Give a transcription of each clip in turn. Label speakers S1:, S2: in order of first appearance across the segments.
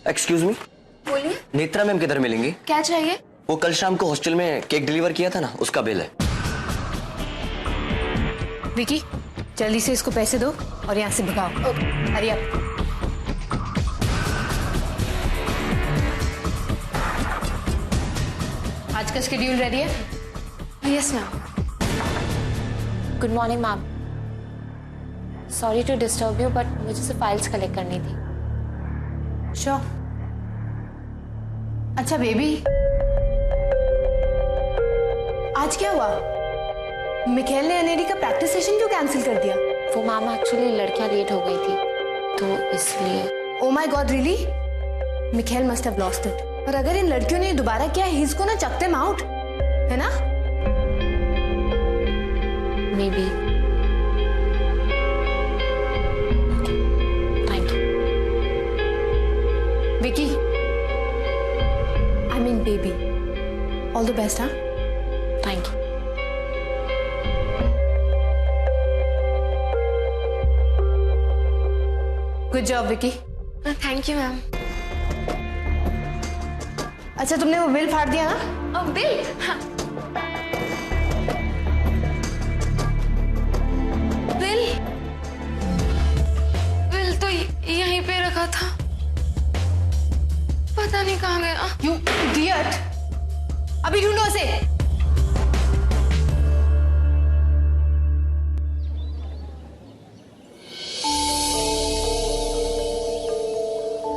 S1: Excuse me.
S2: बोलिए।
S1: Netra ma'am किधर मिलेंगी?
S2: क्या चाहिए?
S1: वो कल शाम को हॉस्टल में केक डिलीवर किया था ना, उसका बिल है।
S3: विकी, जल्दी से इसको पैसे दो और यहाँ से भगाओ। Hurry up. आज का शेड्यूल रेडी है?
S2: Yes ma'am.
S4: Good morning ma'am. Sorry to disturb you, but मुझे सिर्फ फाइल्स कलेक्ट करनी थी।
S3: श्योर। अच्छा बेबी, आज क्या हुआ? मिखेल ने अनेरी का प्रैक्टिस सेशन क्यों कैंसिल कर दिया?
S4: वो मैम एक्चुअली लड़कियां लेट हो गई थी तो इसलिए।
S3: Oh my god, really? Michael must have lost it. और अगर इन लड़कियों ने दोबारा किया, he is gonna chuck them out, है ना?
S4: Maybe. Thank you
S3: Vicky, I mean baby, all the best. हाँ,
S4: thank you.
S3: Good job Vicky.
S2: Thank you ma'am.
S3: अच्छा, तुमने वो बिल फाड़ दिया ना?
S2: बिल? हाँ। बिल तो यहीं पे रखा था, पता नहीं कहाँ गया।
S3: You idiot! अभी ढूंढो उसे।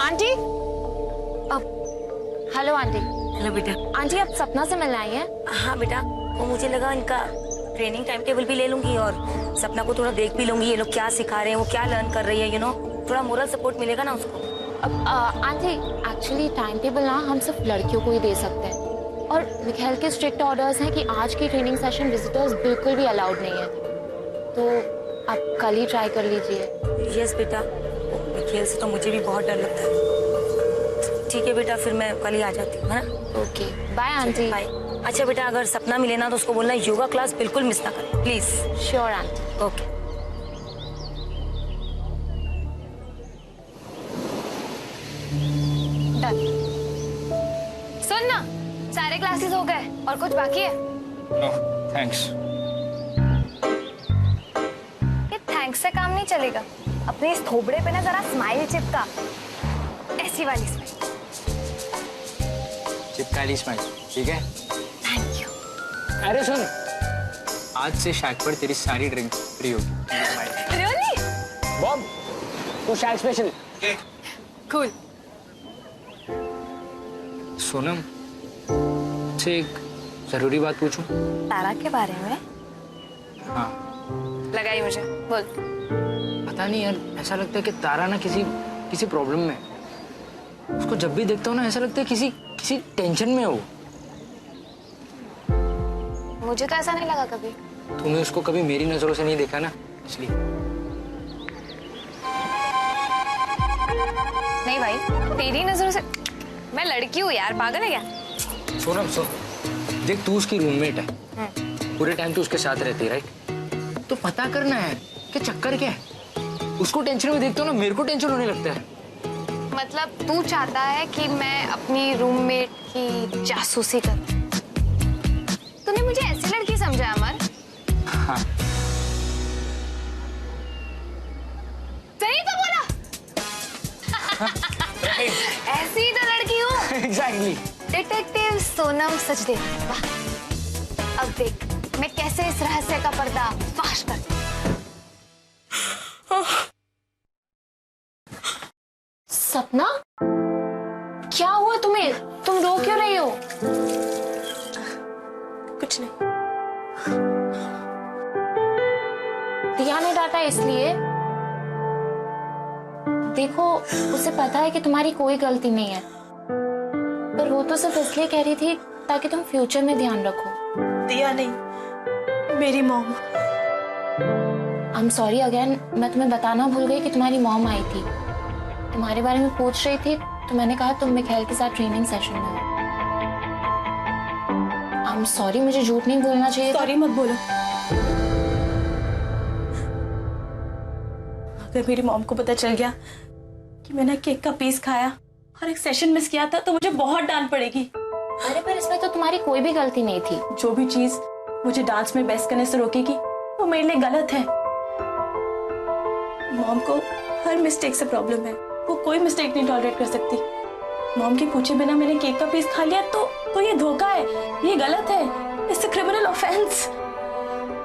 S4: Aunty, hello aunty.
S5: हेलो बेटा।
S4: आंटी, आप सपना से मिलने आई हैं?
S5: हाँ बेटा, वो मुझे लगा इनका ट्रेनिंग टाइम टेबल भी ले लूंगी और सपना को थोड़ा देख भी लूंगी, ये लोग क्या सिखा रहे हैं, वो क्या लर्न कर रही है, थोड़ा मोरल सपोर्ट मिलेगा ना उसको।
S4: अब आंटी, एक्चुअली टाइम टेबल ना हम सिर्फ लड़कियों को ही दे सकते हैं और मिखेल के स्ट्रिक्ट ऑर्डर्स हैं कि आज की ट्रेनिंग सेशन विजिटर्स बिल्कुल भी अलाउड नहीं है, तो आप कल ही ट्राई कर लीजिए।
S5: यस बेटा, मिखेल से तो मुझे भी बहुत डर लगता है। ठीक है बेटा, फिर मैं कल ही आ जाती हूँ, है ना?
S4: Okay, bye aunty.
S5: बाय। अच्छा बेटा, अगर सपना मिले ना तो उसको बोलना योगा क्लास बिल्कुल मिस ना करे, प्लीज।
S4: Sure aunty.
S5: ओके।
S2: सुन ना, सारे क्लासेस हो गए और कुछ बाकी है?
S6: No thanks.
S2: ये थैंक्स से काम नहीं चलेगा। अपने इस थोबड़े पे ना जरा स्माइल चिपका, ऐसी वाली स्माइल।
S6: चिपका ली स्माइल, ठीक है?
S2: Thank you.
S6: अरे सुन, आज से शैक पर तेरी सारी ड्रिंक फ्री होगी।
S2: रियली?
S6: बॉब, तू शैक स्पेशल।
S2: कूल।
S6: सोनम, से एक जरूरी बात पूछूं?
S2: तारा के बारे में?
S6: हाँ।
S2: लगाई मुझे, बोल।
S6: पता नहीं यार, ऐसा लगता है कि तारा ना किसी प्रॉब्लम में है। उसको जब भी देखता हूँ ना, ऐसा लगता है किसी टेंशन में हो।
S2: मुझे तो ऐसा नहीं लगा कभी।
S6: तूने उसको कभी मेरी नजरों से नहीं देखा ना, इसलिए।
S2: नहीं भाई, तेरी नजरों से। मैं लड़की हूँ यार, पागल है क्या?
S6: सोनम सुन, देख तू उसकी रूममेट है, पूरे टाइम तू उसके साथ रहती है, राइट? तो पता करना है कि चक्कर क्या है। उसको टेंशन में देखते हो ना, मेरे को टेंशन होने लगता है।
S2: मतलब तू चाहता है कि मैं अपनी रूममेट की जासूसी करूं? तूने मुझे ऐसी लड़की समझा अमर?
S6: हाँ।
S2: सही तो बोला। ऐसी ही तो लड़की हूँ।
S6: एग्जैक्टली।
S2: डिटेक्टिव सोनम सचदेव। वाह। अब देख मैं कैसे इस रहस्य का पर्दा फाश करती हूँ।
S4: सपना, क्या हुआ तुम्हें? तुम रो क्यों रही हो?
S5: कुछ नहीं।
S4: दिया ने डांटा इसलिए? देखो, उसे पता है कि तुम्हारी कोई गलती नहीं है, पर वो तो सिर्फ इसलिए कह रही थी ताकि तुम फ्यूचर में ध्यान रखो।
S5: दिया नहीं, मेरी mom.
S4: I am sorry again, मैं तुम्हें बताना भूल गई कि तुम्हारी मॉम आई थी, तुम्हारे बारे में पूछ रही थी, तो मैंने कहा तुम मिखेल के साथ ट्रेनिंग सेशन में हो। आई एम सॉरी, मुझे झूठ नहीं बोलना चाहिए।
S5: सॉरी मत बोलो। अगर मेरी मॉम को पता चल गया कि मैंने केक का पीस खाया
S7: और एक सेशन मिस किया था तो मुझे बहुत डांट पड़ेगी।
S4: अरे पर इसमें तो तुम्हारी कोई भी गलती नहीं थी।
S7: जो भी चीज मुझे डांस में बेस्ट करने से रोकेगी वो मेरे लिए गलत है। मॉम को हर मिस्टेक से प्रॉब्लम है, वो कोई मिस्टेक नहीं टॉलरेट कर सकती। मॉम के पूछे बिना मैंने केक का पीस खा लिया तो ये धोखा है, ये गलत है, इट्स अ क्रिमिनल ऑफेंस।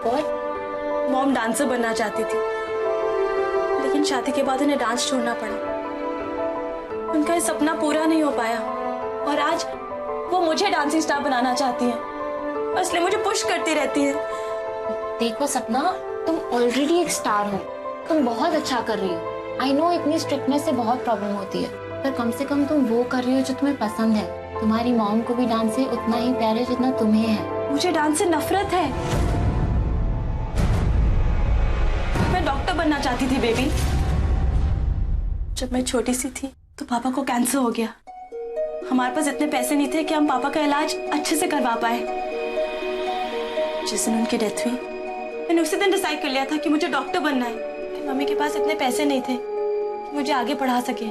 S7: और मॉम डांसर बनना चाहती थी, लेकिन शादी के बाद उन्हें डांस छोड़ना पड़ा। उनका ये सपना पूरा नहीं हो पाया और आज वो मुझे डांसिंग स्टार बनाना चाहती है, इसलिए मुझे पुश करती रहती है।
S4: देखो सपना, तुम ऑलरेडी एक स्टार हो, तुम बहुत अच्छा कर रही हो। आई नो इतनी स्ट्रिक्टनेस से बहुत प्रॉब्लम होती है, पर कम से कम तुम वो कर रही हो जो तुम्हें पसंद है। तुम्हारी मॉम को भी डांस से उतना ही प्यार है जितना तुम्हें है।
S7: मुझे डांस से नफरत है। मैं डॉक्टर बनना चाहती थी बेबी। जब मैं छोटी सी थी तो पापा को कैंसर हो गया। हमारे पास इतने पैसे नहीं थे कि हम पापा का इलाज अच्छे से करवा पाए। जिस दिन उनकी डेथ हुई मैंने उसी दिन डिसाइड कर लिया था कि मुझे डॉक्टर बनना है। कि मम्मी के पास इतने पैसे नहीं थे कि मुझे आगे पढ़ा सके,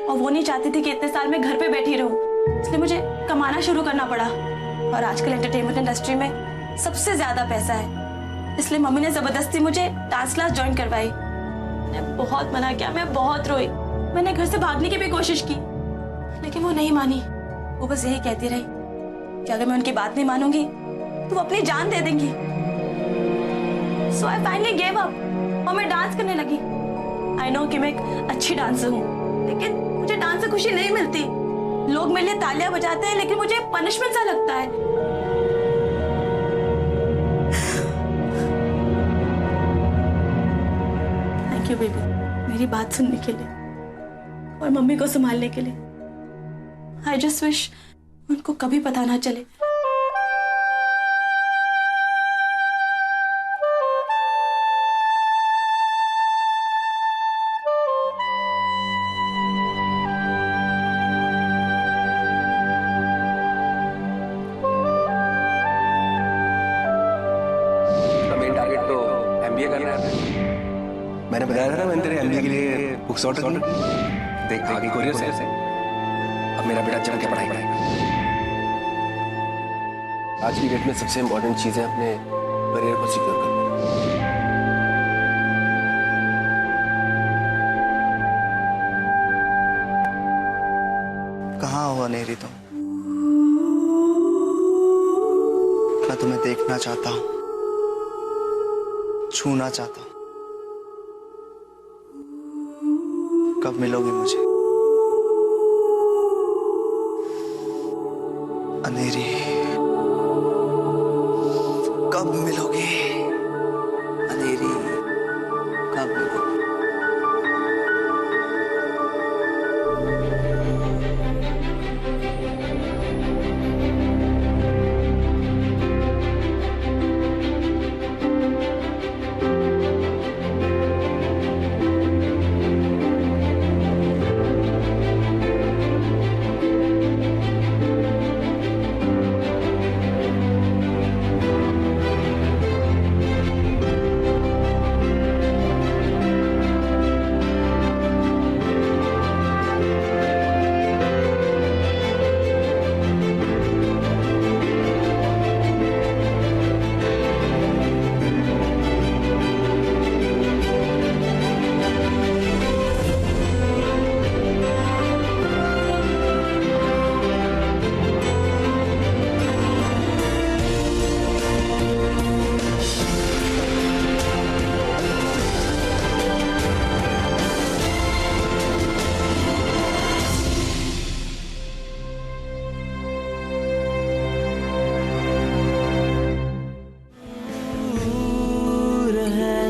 S7: और वो नहीं चाहती थी कि इतने साल मैं घर पे बैठी रहूं, इसलिए मुझे कमाना शुरू करना पड़ा। और आजकल एंटरटेनमेंट इंडस्ट्री में सबसे ज्यादा पैसा है, इसलिए मम्मी ने जबरदस्ती मुझे डांस क्लास ज्वाइन करवाई। मैंने बहुत मना किया, मैं बहुत रोई, मैंने घर से भागने की भी कोशिश की, लेकिन वो नहीं मानी। वो बस यही कहती रही कि अगर मैं उनकी बात नहीं मानूंगी तो वो अपनी जान दे देंगी। सो आई फाइनली गिव अप और मैं डांस करने लगी। आई नो कि मैं एक अच्छी डांसर हूँ, लेकिन मुझे डांस से खुशी नहीं मिलती। लोग मेरे लिए तालियां बजाते हैं, लेकिन मुझे पनिशमेंट सा लगता है। थैंक यू बेबी, मेरी बात सुनने के लिए और मम्मी को संभालने के लिए। आई जस्ट विश उनको कभी पता ना चले।
S8: मेन टारगेट तो एमबीए करना है। मैंने बताया था ना, मैंने तेरे एमबीए के लिए बुक्स ऑर्डर की। देख आगे कोरियर से अब मेरा बेटा जम के पढ़ाई करेगा। आज की डेट में सबसे इम्पोर्टेंट चीज है अपने करियर को सिक्योर करना।
S9: कहाँ हो अनेरी तुम? मैं तुम्हें देखना चाहता हूँ, छूना चाहता हूँ। कब मिलोगी मुझे अनेरी? कब मिलोगी अनेरी? कब मिलोगी?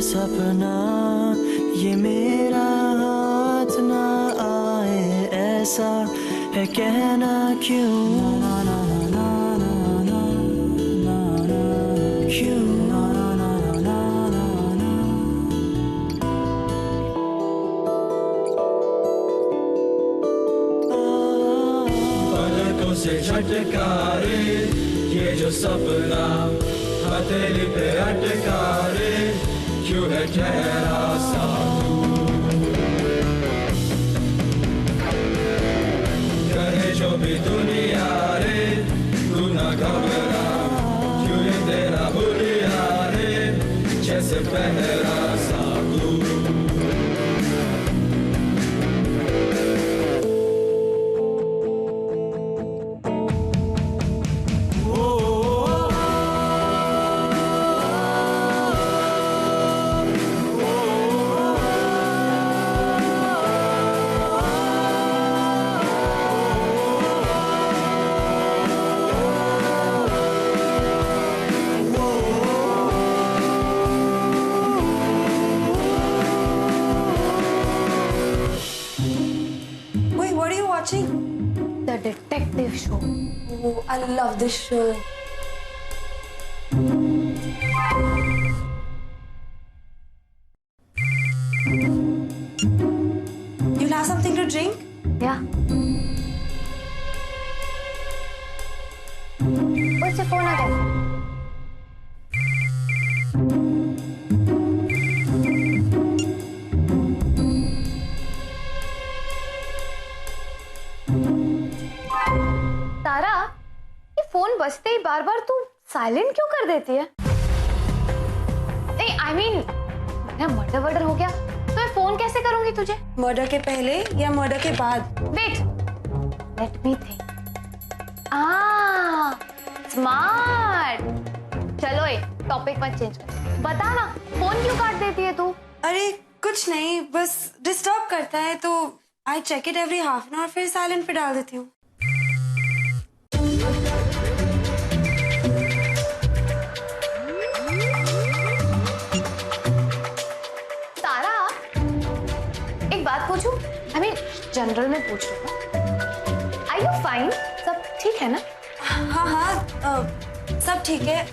S10: सपना ये मेरा हाथ ना आए, ऐसा है कहना क्यों? ना ना ना ना ना ना ना क्यों? ना ना ना ना ना पलकों से झटका रे ये जो सपना हथेली पे अटका रे, क्यों है ठहरा सा जैसे पहरा साबू।
S7: Wait, what are you watching?
S3: The detective show.
S7: Oh, I love this show. You'll have something to drink?
S3: Yeah. उससे फोन आ गया। तारा, ये फोन बजते ही बार बार तू साइलेंट क्यों कर देती है? नहीं, I mean, मेरा मर्डर हो गया तो मैं फोन कैसे करूंगी तुझे?
S7: मर्डर के पहले या मर्डर के बाद?
S3: Wait, let me think. Smart. चलो ये टॉपिक मत चेंज कर। बता ना, फोन क्यों काट देती है तू?
S7: अरे कुछ नहीं, बस डिस्टर्ब करता है तो I check it every half an hour, फिर साइलेंट पे डाल देती हूँ।
S3: तारा, एक बात पूछूं? I mean, जनरल में पूछ रही हूँ। Are you fine? सब ठीक है ना?
S7: हाँ, सब ठीक है।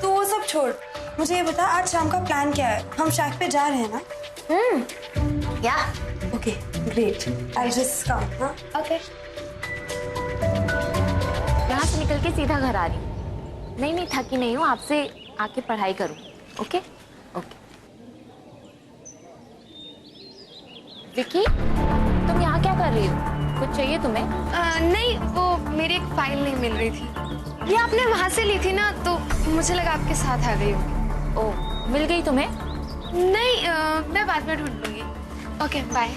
S7: तू वो सब छोड़, मुझे ये बता आज शाम का प्लान क्या है? हम शैक पे जा रहे हैं ना?
S3: या
S7: okay, great. I just come. हाँ,
S3: ओके।
S4: यहाँ से निकल के सीधा घर आ रही हूँ। नहीं थकी नहीं हूँ, आपसे आके पढ़ाई करूँ। Okay okay. विकी, तुम यहाँ क्या कर रही हो? कुछ चाहिए तुम्हें?
S2: नहीं, वो मेरी एक फाइल नहीं मिल रही थी। ये आपने वहां से ली थी ना, तो मुझे लगा आपके साथ आ गई होगी।
S4: ओह, मिल गई तुम्हें?
S2: नहीं, मैं बाद में ढूंढ लूंगी। Okay, bye.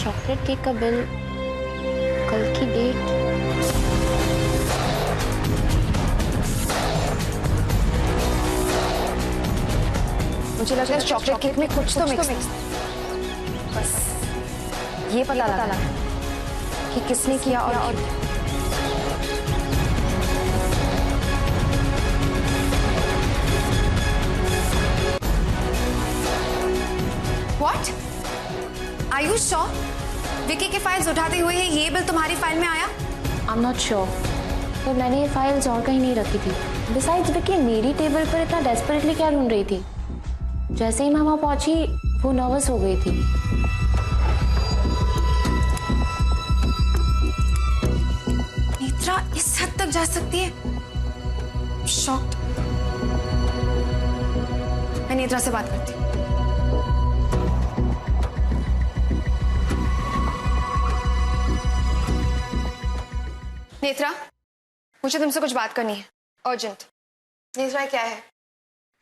S4: चॉकलेट केक का बिल, कल की डेट।
S2: मुझे लगता है चॉकलेट केक में कुछ तो मिक्स है। बस ये पता लगा कि किसने किया और
S11: What? Are you sure? Vicky की फाइल्स उठाते हुए ही ये बिल तुम्हारी फाइल में आया?
S4: I'm not sure. तो मैंने ये फाइल्स और कहीं नहीं रखी थी। Besides, विकी मेरी टेबल पर इतना डेस्परेटली क्या ढूंढ रही थी? जैसे ही मैं वहां पहुंची, वो नर्वस हो गई थी।
S11: नेत्रा इस हद तक जा सकती है? शॉक्ड। मैं नेत्रा से बात करती हूँ। नेत्रा, मुझे तुमसे कुछ बात करनी है, अर्जेंट। नेत्रा, क्या है?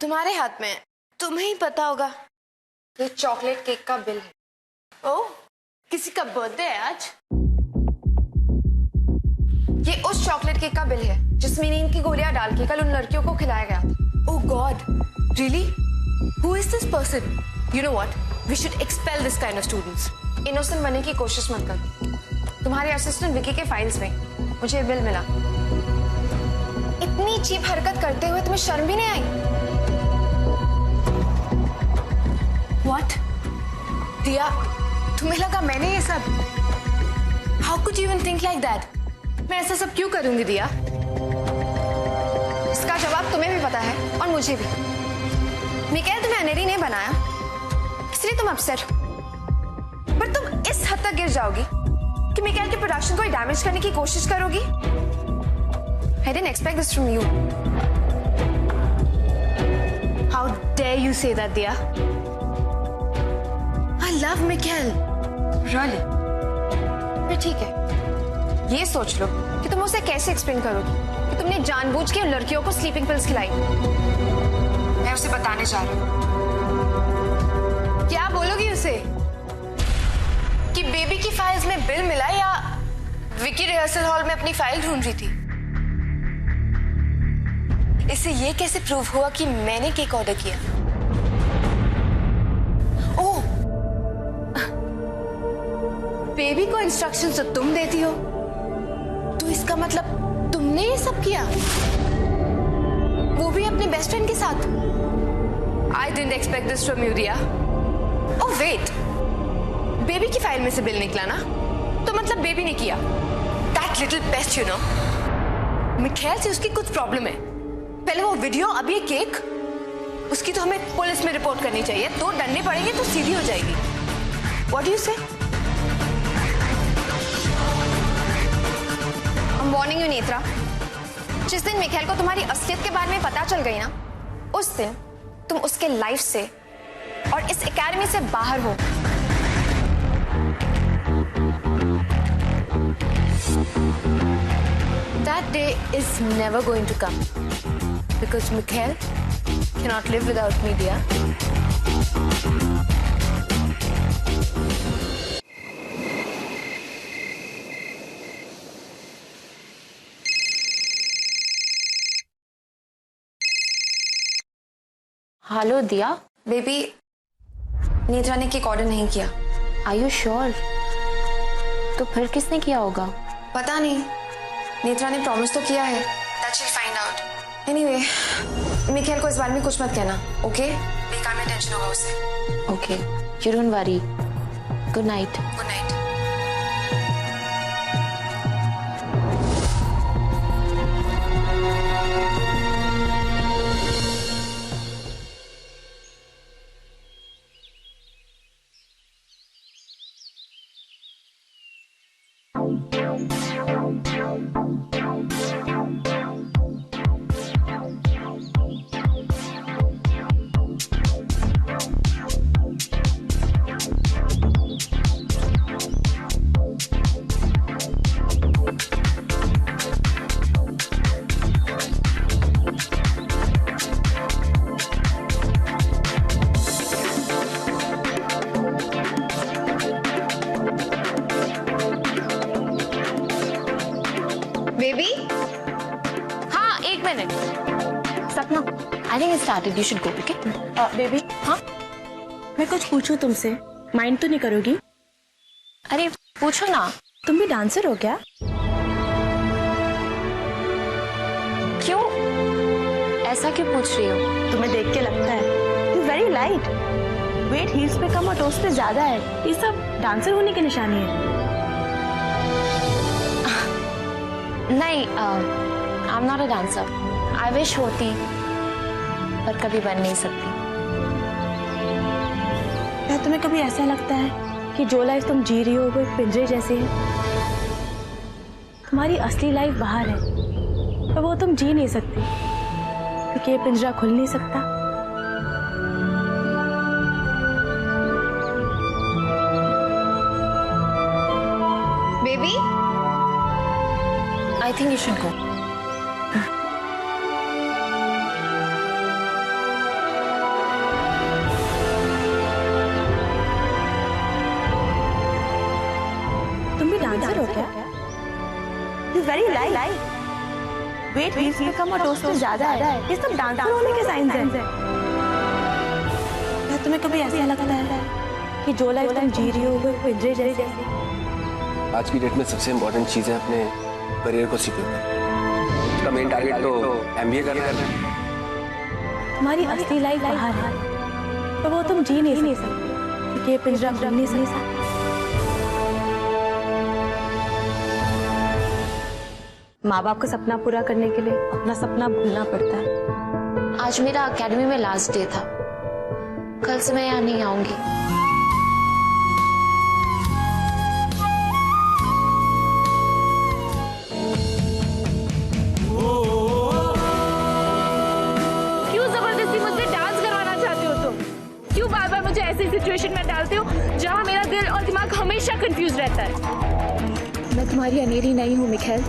S11: तुम्हारे हाथ में, तुम्हें ही पता होगा। ये चॉकलेट केक का बिल है। ओह, किसी का बर्थडे है आज? ये उस चॉकलेट केक का बिल है जिसमें नींद की गोलियां डाल के कल उन लड़कियों को खिलाया गया था। Oh god, really? Who is this person? You know what, we should expel this kind of students. Innocent बनने की कोशिश मत कर। तुम्हारे असिस्टेंट विकी के फाइल्स में मुझे बिल मिला। इतनी चीप हरकत करते हुए तुम्हें शर्म भी नहीं आई? What? दिया, तुम्हें लगा मैंने ये सब? How could you even think like that? मैं ऐसा सब क्यों करूंगी दिया? इसका जवाब तुम्हें भी पता है और मुझे भी। मिकेल तुम्हें अनेरी ने बनाया, इसलिए तुम अपसेट हो। पर तुम इस हद तक गिर जाओगी कि मिकेल के प्रोडक्शन को डैमेज करने की कोशिश करोगी? I didn't expect this from you. dare you say that, Dia? I love Mikhail. Really?
S2: फिर ठीक है, ये सोच लो कि तुम उसे कैसे एक्सप्लेन करोगी कि तुमने जानबूझ के लड़कियों को स्लीपिंग पिल्स खिलाई। मैं उसे बताने जा रही हूँ।
S11: क्या बोलोगी उसे? कि बेबी की फाइल्स में बिल मिला या विकी रिहर्सल हॉल में अपनी फाइल ढूंढ रही थी? इससे ये कैसे प्रूव हुआ कि मैंने केक ऑर्डर किया? ओह, बेबी को इंस्ट्रक्शंस तो तुम देती हो, तो इसका मतलब तुमने ये सब किया, वो भी अपने बेस्ट फ्रेंड के साथ। I didn't expect this from you, Dia. Oh wait, baby की फाइल में से बिल निकला ना, तो मतलब बेबी ने किया। That little pest, you know. Mikhail से उसकी कुछ प्रॉब्लम है। पहले वो वीडियो, अब ये केक। उसकी तो हमें पुलिस में रिपोर्ट करनी चाहिए, तो डंडे पड़ेंगे तो सीधी हो जाएगी। What do you say?
S2: I'm warning you, Netra. जिस दिन मिखाइल को तुम्हारी असलियत के बारे में पता चल गई ना, उस दिन तुम उसके लाइफ से और इस एकेडमी से बाहर हो।
S11: That day is never going to come because Mikhail cannot live without me, Dia.
S4: Hello Dia.
S2: Baby, Netra ने केक ऑर्डर नहीं किया।
S4: Are you sure? तो फिर किसने किया होगा?
S2: पता नहीं, नेत्रा ने प्रॉमिस तो किया है। That she'll find out. Anyway, Mikhail को इस बारे में कुछ मत कहना, ओके? बेकार में टेंशन होगा उसे।
S4: Okay, you don't worry. Good night.
S2: Good night. Baby,
S11: हाँ, एक मिनट।
S4: सपना, I think it started, you should go, okay?
S7: Baby,
S4: हाँ?
S7: मैं कुछ पूछूं तुमसे, माइंड तो नहीं करोगी?
S4: अरे पूछो ना।
S7: तुम भी डांसर हो क्या?
S4: क्यों? ऐसा क्यों पूछ रही हो?
S7: तुम्हें देख के लगता है you very light, weight heels पे कम और टोस पे ज्यादा है। ये सब डांसर होने की निशानी है।
S4: नहीं, I am not a dancer. I wish होती, पर कभी बन नहीं सकती।
S7: क्या तुम्हें कभी ऐसा लगता है कि जो लाइफ तुम जी रही हो वो एक पिंजरे जैसी है? तुम्हारी असली लाइफ बाहर है, पर वो तुम जी नहीं सकती क्योंकि ये पिंजरा खुल नहीं सकता।
S2: Baby,
S4: I think you should go.
S7: तुम भी डांसर हो क्या? You very light, weight heels पे कम और टोस पे ज्यादा है। ये सब डांसर होने के साइंस हैं। क्या तुम्हें कभी ऐसा लगता है कि जो लाइफ तुम जी रही हो वो एक पिंजरे जैसी है?
S8: आज की डेट में सबसे इम्पोर्टेंट चीज है अपने करियर को सिक्योर करना। उसका मेन टारगेट तो एमबीए करना है।
S7: तुम्हारी असली लाइफ बाहर है, पर वो तुम जी नहीं सकते क्योंकि ये पिंजरा खुल नहीं सकता। माँ बाप का सपना पूरा करने के लिए अपना सपना भूलना पड़ता है।
S4: आज मेरा एकेडमी में लास्ट डे था, कल से मैं यहाँ नहीं आऊंगी।
S11: क्यों जबरदस्ती मुझसे डांस करवाना चाहती हो
S12: सिचुएशन में डालते हो जहाँ मेरा दिल और दिमाग हमेशा कंफ्यूज रहता है। मैं तुम्हारी अनेरी नहीं हूँ मिखेल।